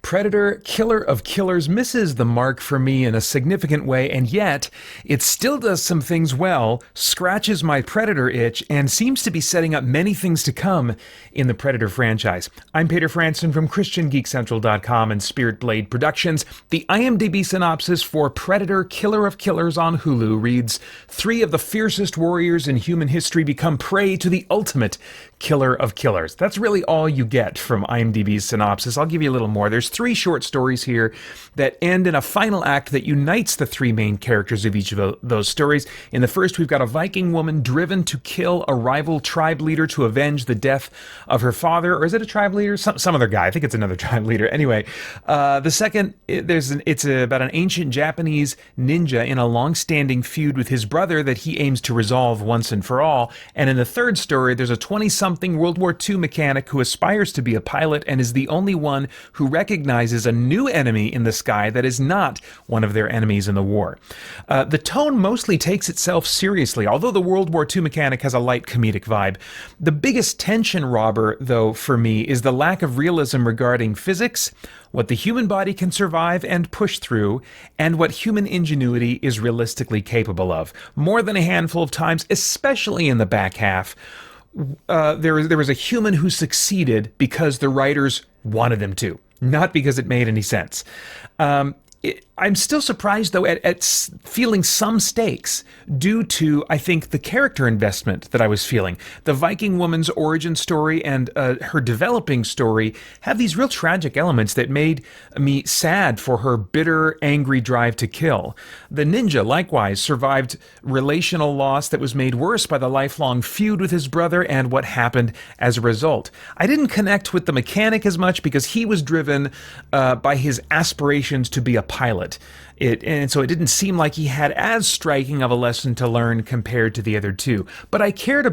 Predator, Killer of Killers misses the mark for me in a significant way, and yet it still does some things well, scratches my Predator itch, and seems to be setting up many things to come in the Predator franchise. I'm Peter Franson from christiangeekcentral.com and Spirit Blade Productions. The IMDb synopsis for Predator, Killer of Killers on Hulu reads, "Three of the fiercest warriors in human history become prey to the ultimate killer of killers." That's really all you get from IMDb's synopsis. I'll give you a little more. There's three short stories here that end in a final act that unites the three main characters of each of those stories. In the first, we've got a Viking woman driven to kill a rival tribe leader to avenge the death of her father. Or is it a tribe leader? Some other guy. I think it's another tribe leader. Anyway, the second, it's about an ancient Japanese ninja in a long-standing feud with his brother that he aims to resolve once and for all. And in the third story, there's a 20-something World War II mechanic who aspires to be a pilot and is the only one who recognizes a new enemy in the sky that is not one of their enemies in the war. The tone mostly takes itself seriously, although the World War II mechanic has a light comedic vibe. The biggest tension robber, though, for me, is the lack of realism regarding physics, what the human body can survive and push through, and what human ingenuity is realistically capable of. More than a handful of times, especially in the back half, there was a human who succeeded because the writers wanted them to, not because it made any sense. I'm still surprised, though, at feeling some stakes due to, I think, the character investment that I was feeling. The Viking woman's origin story and her developing story have these real tragic elements that made me sad for her bitter, angry drive to kill. The ninja, likewise, survived relational loss that was made worse by the lifelong feud with his brother and what happened as a result. I didn't connect with the mechanic as much because he was driven by his aspirations to be a pilot. And so it didn't seem like he had as striking of a lesson to learn compared to the other two. But I cared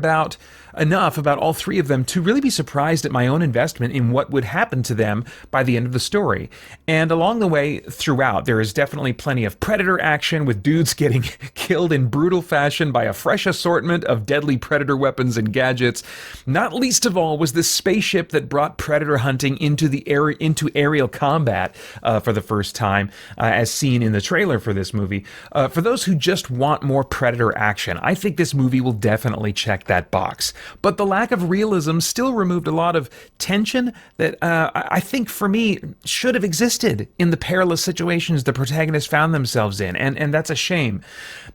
enough about all three of them to really be surprised at my own investment in what would happen to them by the end of the story. And along the way throughout, there is definitely plenty of Predator action with dudes getting killed in brutal fashion by a fresh assortment of deadly Predator weapons and gadgets. Not least of all was this spaceship that brought Predator hunting into aerial combat for the first time, as seen in the trailer for this movie. For those who just want more Predator action, I think this movie will definitely check that box. But the lack of realism still removed a lot of tension that I think, for me, should have existed in the perilous situations the protagonists found themselves in, and that's a shame.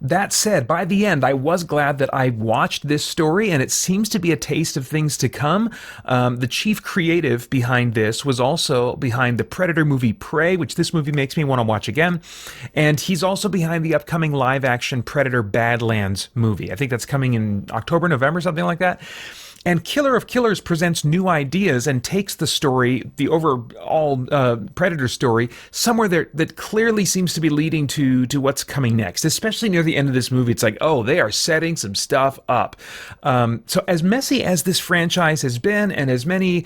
That said, by the end, I was glad that I watched this story, and it seems to be a taste of things to come. The chief creative behind this was also behind the Predator movie Prey, which this movie makes me want to watch again, and he's also behind the upcoming live-action Predator Badlands movie. I think that's coming in October, November, something like that. And Killer of Killers presents new ideas and takes the story, the overall Predator story, somewhere that clearly seems to be leading to what's coming next. Especially near the end of this movie, it's like, oh, they are setting some stuff up. So as messy as this franchise has been, and as many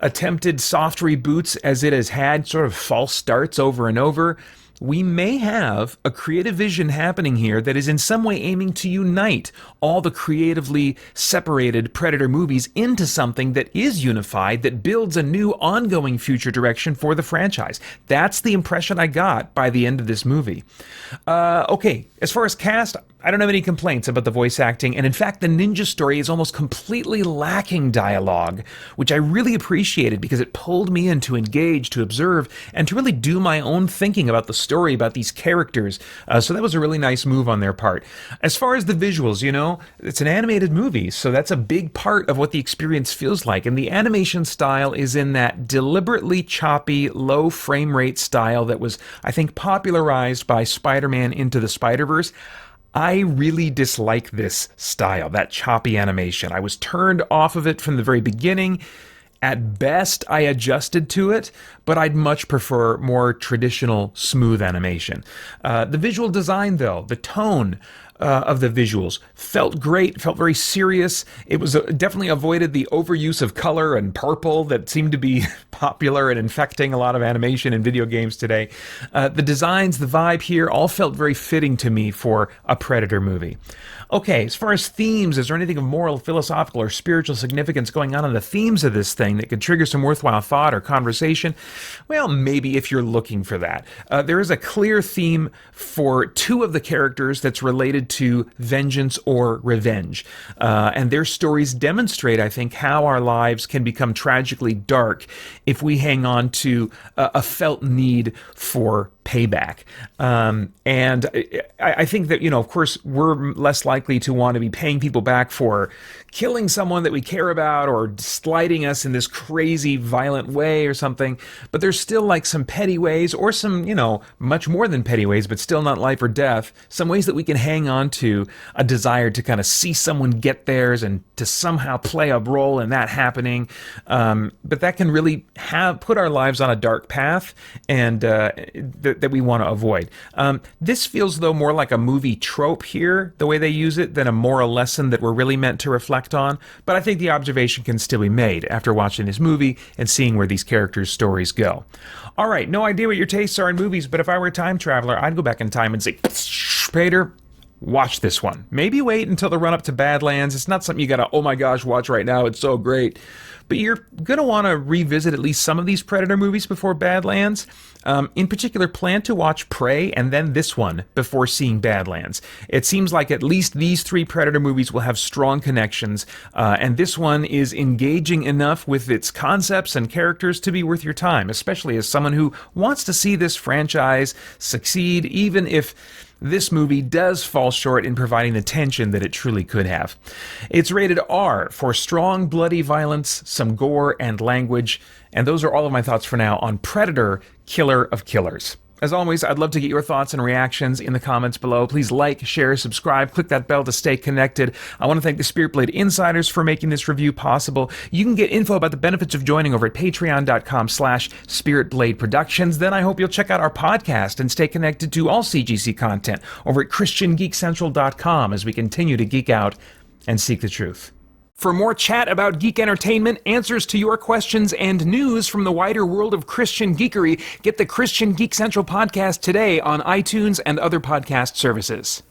attempted soft reboots as it has had, sort of false starts over and over, we may have a creative vision happening here that is in some way aiming to unite all the creatively separated Predator movies into something that is unified, that builds a new ongoing future direction for the franchise. That's the impression I got by the end of this movie. Okay, as far as cast, I don't have any complaints about the voice acting, and in fact, the ninja story is almost completely lacking dialogue, which I really appreciated because it pulled me in to engage, to observe, and to really do my own thinking about the story, about these characters. So that was a really nice move on their part. As far as the visuals, it's an animated movie, so that's a big part of what the experience feels like, and the animation style is in that deliberately choppy, low frame rate style that was, I think, popularized by Spider-Man Into the Spider-Verse. I really dislike this style, that choppy animation. I was turned off of it from the very beginning. At best, I adjusted to it, but I'd much prefer more traditional, smooth animation. The visual design, though, the tone of the visuals felt great, felt very serious. It was definitely avoided the overuse of color and purple that seemed to be popular and infecting a lot of animation and video games today. The designs, the vibe here all felt very fitting to me for a Predator movie. Okay, as far as themes, is there anything of moral, philosophical, or spiritual significance going on in the themes of this thing that could trigger some worthwhile thought or conversation? Well, maybe if you're looking for that. There is a clear theme for two of the characters that's related to vengeance or revenge. And their stories demonstrate, I think, how our lives can become tragically dark if we hang on to a felt need for payback. And I think that, of course, we're less likely to want to be paying people back for killing someone that we care about or slighting us in this crazy violent way or something. But there's still like some petty ways, or some, much more than petty ways, but still not life or death, some ways that we can hang on to a desire to kind of see someone get theirs and to somehow play a role in that happening. But that can really put our lives on a dark path, and that we want to avoid. This feels, though, more like a movie trope here, the way they use it, than a moral lesson that we're really meant to reflect on. But I think the observation can still be made after watching this movie and seeing where these characters' stories go. All right, no idea what your tastes are in movies, but if I were a time traveler, I'd go back in time and say, Peter, watch this one. Maybe wait until the run up to Badlands. It's not something you gotta, oh my gosh, watch right now. It's so great. But you're gonna want to revisit at least some of these Predator movies before Badlands. In particular, plan to watch Prey and then this one before seeing Badlands. It seems like at least these three Predator movies will have strong connections, and this one is engaging enough with its concepts and characters to be worth your time, especially as someone who wants to see this franchise succeed, even if this movie does fall short in providing the tension that it truly could have. It's rated R for strong, bloody violence, some gore, and language. And those are all of my thoughts for now on Predator, Killer of Killers. As always, I'd love to get your thoughts and reactions in the comments below. Please like, share, subscribe, click that bell to stay connected. I want to thank the Spirit Blade Insiders for making this review possible. You can get info about the benefits of joining over at patreon.com/spiritbladeproductions. Then I hope you'll check out our podcast and stay connected to all CGC content over at christiangeekcentral.com as we continue to geek out and seek the truth. For more chat about geek entertainment, answers to your questions, and news from the wider world of Christian geekery, get the Christian Geek Central podcast today on iTunes and other podcast services.